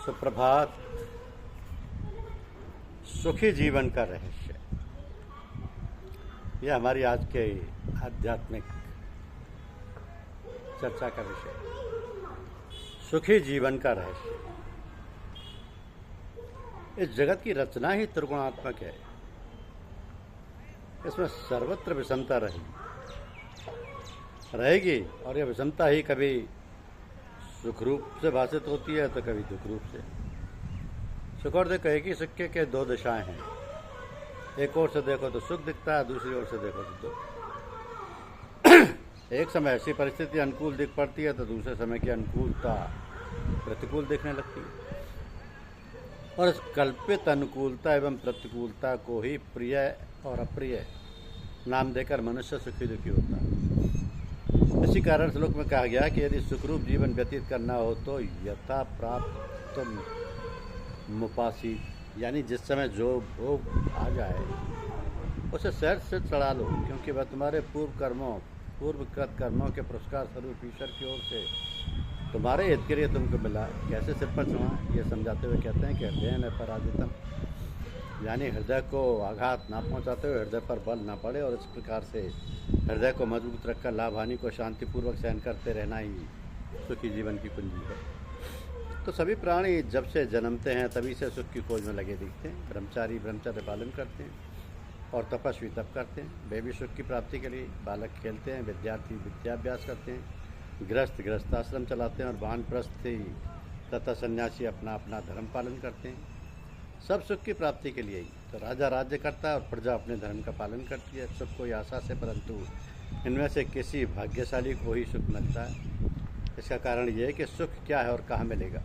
सुप्रभात। सुखी जीवन का रहस्य, यह हमारी आज के आध्यात्मिक चर्चा का विषय। सुखी जीवन का रहस्य। इस जगत की रचना ही त्रिगुणात्मक है। इसमें सर्वत्र विषमता रहेगी और यह विषमता ही कभी सुख रूप से भाषित होती है तो कभी दुख रूप से। सुख और दुख एक ही सिक्के के दो दिशाएं हैं। एक ओर से देखो तो सुख दिखता है, दूसरी ओर से देखो तो दुख। एक समय ऐसी परिस्थिति अनुकूल दिख पड़ती है तो दूसरे समय की अनुकूलता प्रतिकूल दिखने लगती है। और इस कल्पित अनुकूलता एवं प्रतिकूलता को ही प्रिय और अप्रिय नाम देकर मनुष्य सुखी दुखी होता है। इसी कारण श्लोक में कहा गया कि यदि सुखरूप जीवन व्यतीत करना हो तो यथा प्राप्त मुपासी, यानी जिस समय जो भोग आ जाए उसे सहज से चढ़ा लो, क्योंकि वह तुम्हारे पूर्वकृत कर्मों के पुरस्कार स्वरूप ईश्वर की ओर से तुम्हारे हित के लिए तुमको मिला। कैसे सिर पर चढ़ा, ये समझाते हुए कहते हैं कि हृदय न पराजितम, यानी हृदय को आघात ना पहुंचाते हुए हृदय पर बल ना पड़े, और इस प्रकार से हृदय को मजबूत रखकर लाभ हानि को शांतिपूर्वक सहन करते रहना ही सुखी जीवन की कुंजी है। तो सभी प्राणी जब से जन्मते हैं तभी से सुख की खोज में लगे दिखते हैं। ब्रह्मचारी ब्रह्मचर्य पालन करते हैं और तपस्वी तप करते हैं। वे भी सुख की प्राप्ति के लिए बालक खेलते हैं, विद्यार्थी विद्याभ्यास करते हैं, गृहस्थाश्रम चलाते हैं और वानप्रस्थी तथा सन्यासी अपना अपना धर्म पालन करते हैं। सब सुख की प्राप्ति के लिए ही। तो राजा राज्य करता है और प्रजा अपने धर्म का पालन करती है, सुख को आशा से, परंतु इनमें से किसी भाग्यशाली को ही सुख मिलता है। इसका कारण यह है कि सुख क्या है और कहाँ मिलेगा।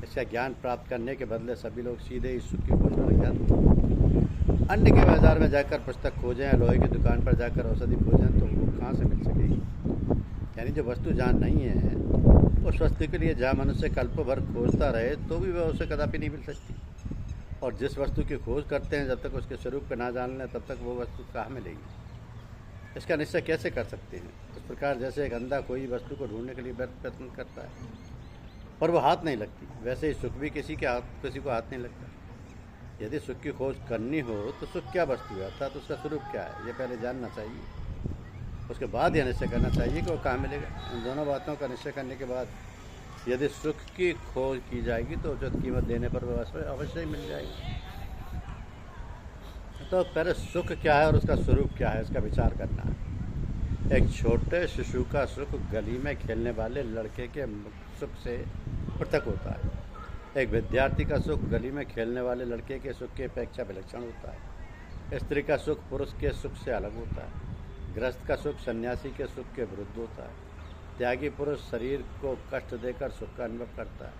इसका ज्ञान प्राप्त करने के बदले सभी लोग सीधे ही सुख की खोज में लग जाते हैं। अन्य के बाजार में जाकर पुस्तक खोजें या लोहे की दुकान पर जाकर औषधि खोजें तो वो कहाँ से मिल सकेगी। यानी जो वस्तु जहाँ नहीं है उस वस्तु के लिए जहाँ मनुष्य कल्प भर खोजता रहे तो भी वह उसे कदापि नहीं मिल सकती। और जिस वस्तु की खोज करते हैं जब तक उसके स्वरूप को ना जान लें तब तक वो वस्तु कहाँ मिलेगी। इसका निश्चय कैसे कर सकते हैं। इस प्रकार जैसे एक अंधा कोई वस्तु को ढूंढने के लिए व्यर्थ प्रयत्न करता है पर वो हाथ नहीं लगती, वैसे ही सुख भी किसी को हाथ नहीं लगता। यदि सुख की खोज करनी हो तो सुख क्या वस्तु है, अर्थात उसका स्वरूप क्या है, ये पहले जानना चाहिए। उसके बाद यह निश्चय करना चाहिए कि वो कहाँ मिलेगा। इन दोनों बातों का निश्चय करने के बाद यदि सुख की खोज की जाएगी तो उचित कीमत देने पर वह अवश्य ही मिल जाएगी। तो पहले सुख क्या है और उसका स्वरूप क्या है, इसका विचार करना है। एक छोटे शिशु का सुख गली में खेलने वाले लड़के के सुख से पृथक होता है। एक विद्यार्थी का सुख गली में खेलने वाले लड़के के सुख की अपेक्षा विलक्षण होता है। स्त्री का सुख पुरुष के सुख से अलग होता है। गृहस्थ का सुख सन्यासी के सुख के विरुद्ध होता है। त्यागी पुरुष शरीर को कष्ट देकर सुख का अनुभव करता है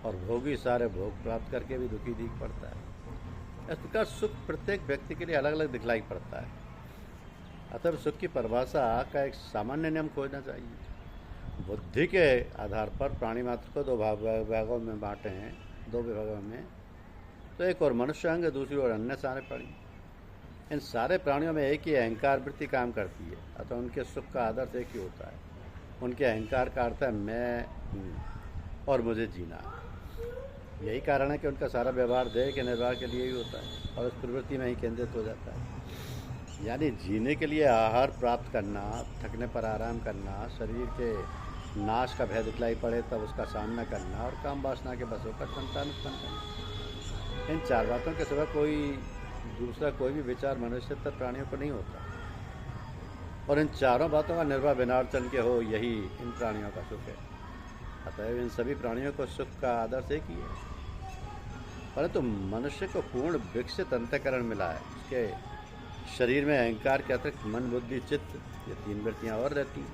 और भोगी सारे भोग प्राप्त करके भी दुखी दिख पड़ता है। इस प्रकार सुख प्रत्येक व्यक्ति के लिए अलग अलग दिखलाई पड़ता है। अतः सुख की परिभाषा का एक सामान्य नियम खोजना चाहिए। बुद्धि के आधार पर प्राणी मात्र को दो विभागों में बांटे हैं, दो विभागों में। तो एक और मनुष्य अंग, दूसरी ओर अन्य सारे प्राणी। इन सारे प्राणियों में एक ही अहंकार वृत्ति काम करती है, अतः उनके सुख का आदर्श एक ही होता है। उनके अहंकार का अर्थ है मैं हूँ और मुझे जीना। यही कारण है कि उनका सारा व्यवहार देह के निर्वाह के लिए ही होता है और उस प्रवृत्ति में ही केंद्रित हो जाता है। यानी जीने के लिए आहार प्राप्त करना, थकने पर आराम करना, शरीर के नाश का भय दिखलाई पड़े तब उसका सामना करना और काम वासना के बस होकर संतान उत्पन्न करना। इन चार बातों के सिवा दूसरा कोई भी विचार मनुष्य तक प्राणियों को नहीं होता। और इन चारों बातों का निर्वाह बिना अड़चन के हो, यही इन प्राणियों का सुख है। अतः इन सभी प्राणियों को सुख का आदर्श एक ही है। परंतु मनुष्य को पूर्ण विकसित अंतःकरण मिला है। उसके शरीर में अहंकार के अतिरिक्त मन बुद्धि चित्त, ये तीन वृत्तियां और रहती हैं।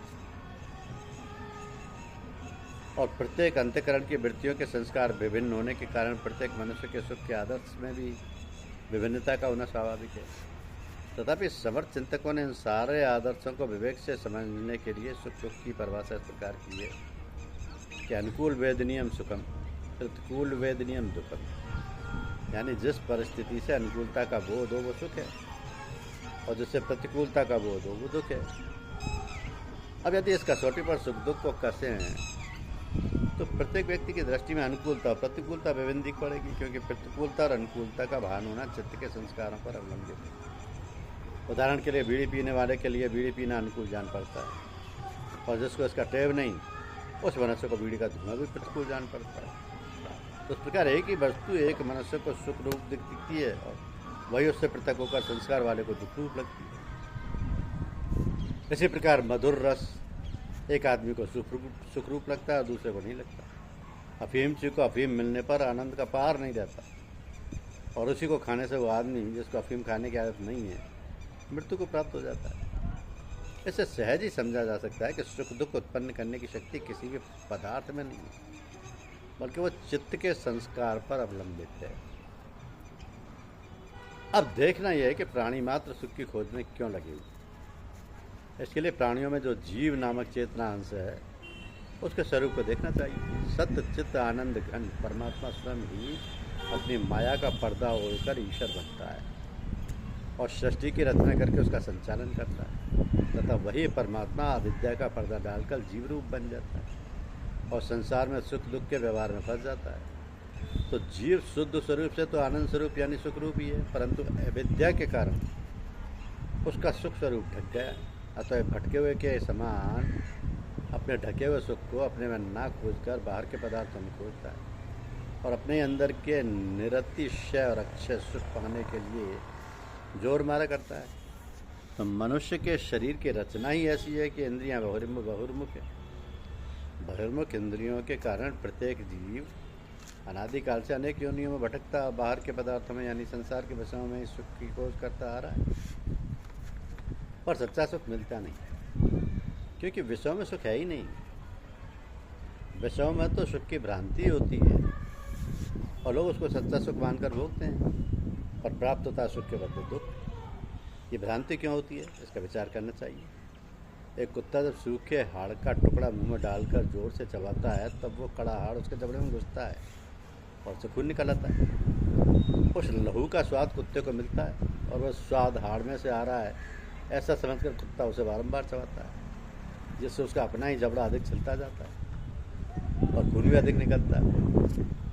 और प्रत्येक अंतःकरण की वृत्तियों के संस्कार विभिन्न होने के कारण प्रत्येक मनुष्य के सुख के आदर्श में भी विभिन्नता का होना स्वाभाविक है। तथापि समर्थ चिंतकों ने इन सारे आदर्शों को विवेक से समझने के लिए सुख की परिभाषा इस प्रकार की है कि अनुकूल वेदनीयम सुखम, प्रतिकूल वेदनीयम दुखम। यानी जिस परिस्थिति से अनुकूलता का बोध हो वो सुख है और जिससे प्रतिकूलता का बोध हो वो दुख है। अब यदि इस कसौटी पर सुख दुख को कसें तो प्रत्येक व्यक्ति की दृष्टि में अनुकूलता और प्रतिकूलता विभिन्न दिख पड़ेगी, क्योंकि प्रतिकूलता और अनुकूलता का भान होना चित्त के संस्कारों पर अवलंबित है। उदाहरण के लिए बीड़ी पीने वाले के लिए बीड़ी पीना अनुकूल जान पड़ता है, और जिसको इसका टेव नहीं उस मनुष्य को बीड़ी का धुआं भी प्रतिकूल जान पड़ता है। तो इस प्रकार एक ही वस्तु एक मनुष्य को सुख रूप दिखती है और वही उससे पृथक होकर संस्कार वाले को दुख रूप लगती है। इसी प्रकार मधुर रस एक आदमी को सुख रूप लगता है और दूसरे को नहीं लगता। अफीमची को अफीम मिलने पर आनंद का पार नहीं रहता, और उसी को खाने से वो आदमी जिसको अफीम खाने की आदत नहीं है मृत्यु को प्राप्त हो जाता है। इससे सहज ही समझा जा सकता है कि सुख दुख उत्पन्न करने की शक्ति किसी भी पदार्थ में नहीं है, बल्कि वो चित्त के संस्कार पर अवलंबित है। अब देखना यह है कि प्राणी मात्र सुख की खोज में क्यों लगे हुए। इसके लिए प्राणियों में जो जीव नामक चेतना अंश है उसके स्वरूप को देखना चाहिए। सत्य चित्त आनंद घन परमात्मा स्वयं ही अपनी माया का पर्दा ओढ़कर ईश्वर बनता है और सृष्टि की रचना करके उसका संचालन करता है, तथा वही परमात्मा अविद्या का पर्दा डालकर जीव रूप बन जाता है और संसार में सुख दुख के व्यवहार में फंस जाता है। तो जीव शुद्ध स्वरूप से तो आनंद स्वरूप यानी सुख रूप ही है, परंतु अविद्या के कारण उसका सुख स्वरूप ढक गया। अतः भटके हुए के समान अपने ढके हुए सुख को अपने में ना खोजकर बाहर के पदार्थों में खोजता है और अपने अंदर के निरतिशय और अक्षय सुख पाने के लिए जोर मारा करता है। तो मनुष्य के शरीर की रचना ही ऐसी है कि इंद्रियां बहुर्मुख है। बहिर्मुख इंद्रियों के कारण प्रत्येक जीव अनादिकाल से अनेक योनियों में भटकता बाहर के पदार्थों में यानी संसार के विषयों में सुख की खोज करता आ रहा है, पर सच्चा सुख मिलता नहीं, क्योंकि विषयों में सुख है ही नहीं। विषयों में तो सुख की भ्रांति होती है और लोग उसको सच्चा सुख मानकर भोगते हैं, पर प्राप्त होता है सुख के बदले दुख। ये भ्रांति क्यों होती है, इसका विचार करना चाहिए। एक कुत्ता जब सूखे हाड़ का टुकड़ा मुंह में डालकर जोर से चबाता है तब वो कड़ा हाड़ उसके जबड़े में घुसता है और उसे खून निकल आता है। उस लहू का स्वाद कुत्ते को मिलता है और वह स्वाद हाड़ में से आ रहा है ऐसा समझकर कुत्ता उसे बारंबार चबाता है, जिससे उसका अपना ही जबड़ा अधिक छिलता जाता है और खून भी अधिक निकलता है।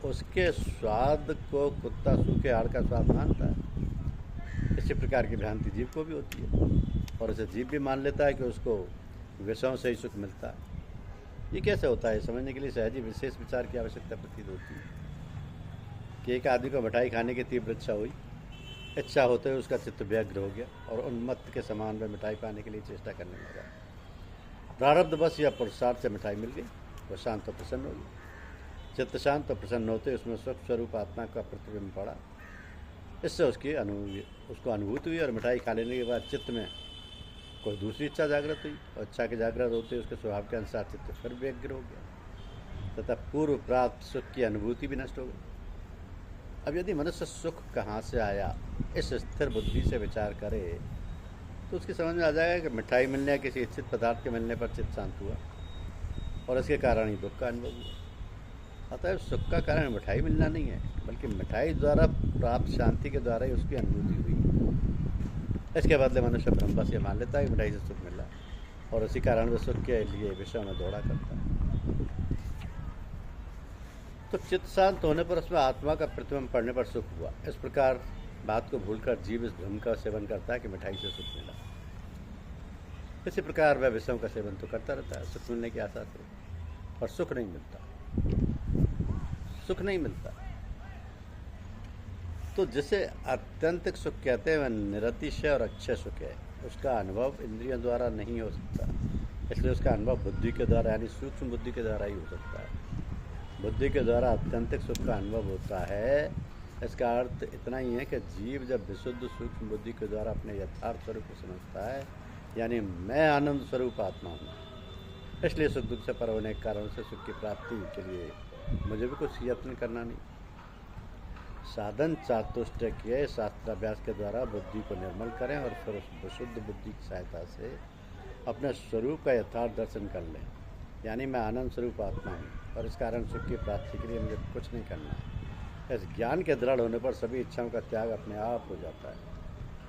उसके स्वाद को कुत्ता सूखे हाड़ का स्वाद मानता है। इसी प्रकार की भ्रांति जीव को भी होती है और उसे जीव भी मान लेता है कि उसको विषयों से ही सुख मिलता है। ये कैसे होता है, समझने के लिए सहज ही विशेष विचार की आवश्यकता प्रतीत होती है। कि एक आदमी को मिठाई खाने की तीव्र इच्छा हुई, इच्छा होते हुए उसका चित्त व्यग्र हो गया और उन्मत्त के समान में मिठाई पाने के लिए चेष्टा करने लगा। प्रारब्ध बस या पुरुषार्थ से मिठाई मिल गई, वह शांत और प्रसन्न हो गई। चित्त शांत और प्रसन्न होते उसमें सुख स्वरूप आत्मा का प्रतिबिंब पड़ा। इससे उसको अनुभूति हुई और मिठाई खा लेने के बाद चित्त में कोई दूसरी इच्छा जागृत हुई और इच्छा के जागृत होते उसके स्वभाव के अनुसार चित्त फिर व्यग्र हो गया तथा पूर्व प्राप्त सुख की अनुभूति भी नष्ट हो गई। अब यदि मनुष्य सुख कहाँ से आया इस स्थिर बुद्धि से विचार करे तो उसकी समझ में आ जाएगा कि मिठाई मिलने या किसी इच्छित पदार्थ के मिलने पर चित्त शांत हुआ और इसके कारण ही दुख का अनुभव हुआ। अतः सुख का कारण मिठाई मिलना नहीं है, बल्कि मिठाई द्वारा प्राप्त शांति के द्वारा ही उसकी अनुभूति हुई। इसके बदले मनुष्य ब्रह्म से मान लेता है कि मिठाई से सुख मिला और इसी कारण वह सुख के लिए विषय में दौड़ा करता है। तो चित्त शांत होने पर उसमें आत्मा का प्रतिबिंब पड़ने पर सुख हुआ। इस प्रकार बात को भूलकर जीव इस भ्रम का सेवन करता है कि मिठाई से सुख मिला। इसी प्रकार वह विषयों का सेवन तो करता रहता है सुख मिलने की आशा से, और सुख नहीं मिलता, सुख नहीं मिलता। तो जिसे आत्यंतिक सुख कहते हैं वह निरतिशय और अक्षय सुख है। उसका अनुभव इंद्रियों द्वारा नहीं हो सकता, इसलिए उसका अनुभव बुद्धि के द्वारा यानी सूक्ष्म बुद्धि के द्वारा ही हो सकता है। बुद्धि के द्वारा आत्यंतिक सुख का अनुभव होता है। इसका अर्थ इतना ही है कि जीव जब विशुद्ध सूक्ष्म बुद्धि के द्वारा अपने यथार्थ स्वरूप को समझता है, यानी मैं आनंद स्वरूप आत्मा हूँ, इसलिए सुख दुख से पर होने के कारण से सुख की प्राप्ति के लिए मुझे भी कुछ यत्न करना नहीं। साधन चातुष्टय के शास्त्राभ्यास के द्वारा बुद्धि को निर्मल करें और फिर उस विशुद्ध बुद्धि की सहायता से अपने स्वरूप का यथार्थ दर्शन कर लें, यानी मैं आनंद स्वरूप आत्मा हूँ और इस कारण सुख की प्राप्ति के लिए मुझे कुछ नहीं करना है। इस ज्ञान के दृढ़ होने पर सभी इच्छाओं का त्याग अपने आप हो जाता है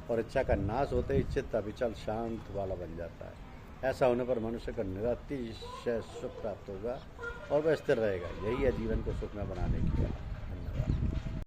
और इच्छा का नाश होते ही चित्त अविचल शांत वाला बन जाता है ऐसा होने पर मनुष्य को निरतिशय सुख प्राप्त होगा और वह स्थिर रहेगा। यही है जीवन को सुखमय बनाने की कला।